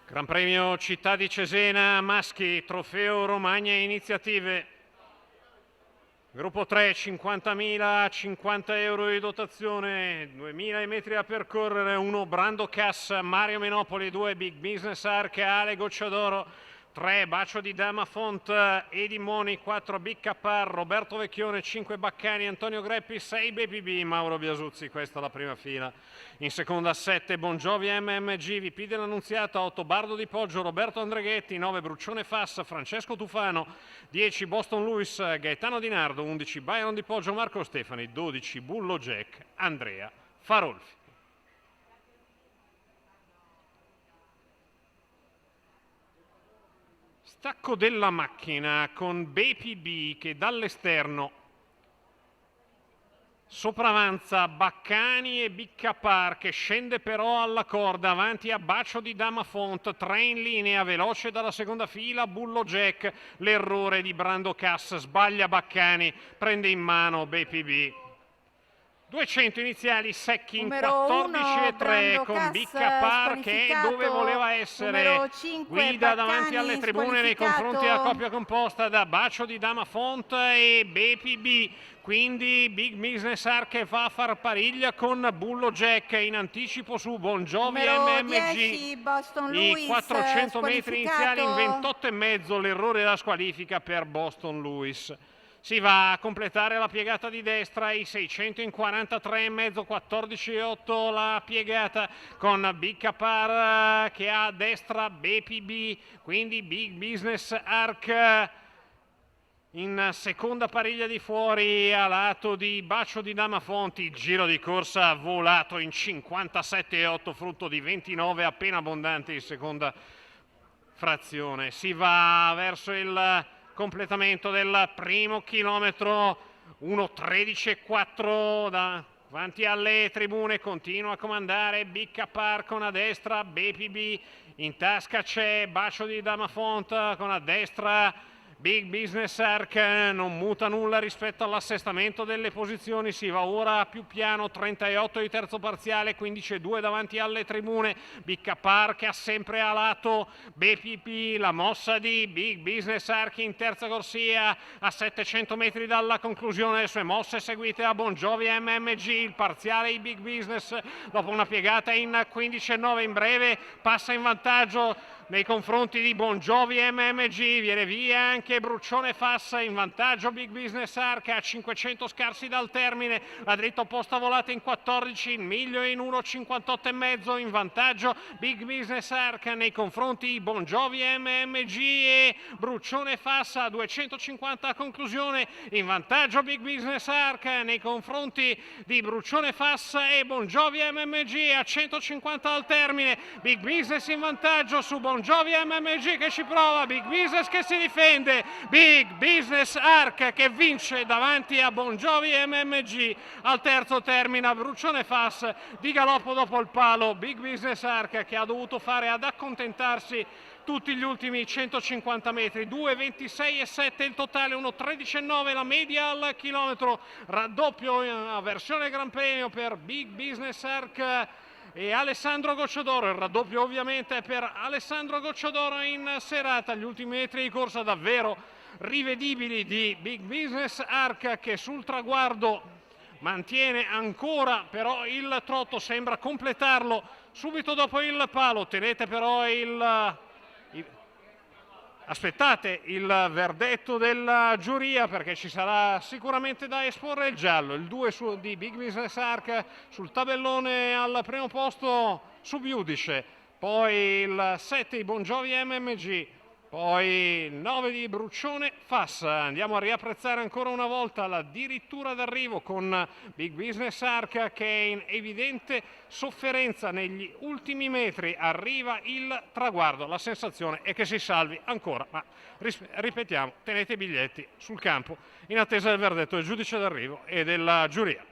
Gran Premio Città di Cesena Maschi, Trofeo Romagna Iniziative. Gruppo 3, 50.000, 50 euro di dotazione, 2.000 metri a percorrere, 1 Brando Cass, Mario Menopoli, 2 Big Business Arc, Ale Gocciadoro, 3 Bacio di Dama Font, Edi Moni, 4 Big Capar, Roberto Vecchione, 5 Baccani, Antonio Greppi, 6 BPB, Mauro Biasuzzi, questa è la prima fila. In seconda 7 Bongiovi MMG, VP dell'Annunziata, 8 Bardo di Poggio, Roberto Andreghetti, 9 Bruccione Fass, Francesco Tufano, 10 Boston Lewis, Gaetano Di Nardo, 11 Byron di Poggio, Marco Stefani, 12 Bullo Jack, Andrea Farolfi. Stacco della macchina con BPB che dall'esterno sopravanza Baccani e Biccapar che scende però alla corda avanti a Bacio di Dama Font, 3 in linea, veloce dalla seconda fila Bullo Jack, l'errore di Brando Cass, sbaglia Baccani, prende in mano BPB. 200 iniziali secchi in 14,3 con Biccapar che è dove voleva essere, 5, guida davanti alle tribune nei confronti della coppia composta da Bacio di Dama Font e BPB, quindi Big Business Arc che va a far pariglia con Bullo Jack in anticipo su Bongiovi MMG, 10, i 400 metri iniziali in 28,5, l'errore della squalifica per Boston Lewis. Si va a completare la piegata di destra, i 600 in 43,5, 14,8 la piegata con Big Capar che ha a destra BPB, quindi Big Business Arc in seconda pariglia di fuori a lato di Bacio di Dama Fonti, il giro di corsa volato in 57,8, frutto di 29 appena abbondanti in seconda frazione. Si va verso il completamento del primo chilometro, 1:13,4 davanti alle tribune, continua a comandare Big Capar con a destra BPB, in tasca c'è Bacio di Dama Font con a destra Big Business Arc, non muta nulla rispetto all'assestamento delle posizioni, si va ora più piano, 38 di terzo parziale, 15,2 davanti alle tribune, Big Capar che ha sempre a lato BPP, la mossa di Big Business Arc in terza corsia a 700 metri dalla conclusione, le sue mosse seguite a Bongiovi MMG, il parziale di Big Business dopo una piegata in 15,9 in breve passa in vantaggio nei confronti di Bongiovi MMG, viene via anche Bruccione Fass, in vantaggio Big Business Arc a 500 scarsi dal termine, la dritta opposta volata in 14, il miglio in 1,58,5, in vantaggio Big Business Arc nei confronti di Bongiovi MMG e Bruccione Fass a 250 a conclusione, in vantaggio Big Business Arc nei confronti di Bruccione Fass e Bongiovi MMG a 150 al termine, Big Business in vantaggio su Bongiovi MMG che ci prova, Big Business che si difende, Big Business Arc che vince davanti a Bongiovi MMG, al terzo termina Bruccione Fass di galoppo dopo il palo, Big Business Arc che ha dovuto fare ad accontentarsi tutti gli ultimi 150 metri, 2,26,7 il totale, 1,13,9 la media al chilometro, raddoppio in versione Gran Premio per Big Business Arc e Alessandro Gocciadoro, il raddoppio ovviamente per Alessandro Gocciadoro in serata, gli ultimi metri di corsa davvero rivedibili di Big Business Arc che sul traguardo mantiene ancora però il trotto, sembra completarlo subito dopo il palo, tenete però aspettate il verdetto della giuria perché ci sarà sicuramente da esporre il giallo, il 2 di Big Business Arc sul tabellone al primo posto sub iudice, poi il 7 di Bongiovi MMG, poi il 9 di Bruccione Fass. Andiamo a riapprezzare ancora una volta la dirittura d'arrivo con Big Business Arc che è in evidente sofferenza negli ultimi metri, arriva il traguardo, la sensazione è che si salvi ancora, ma ripetiamo, tenete i biglietti sul campo in attesa del verdetto del giudice d'arrivo e della giuria.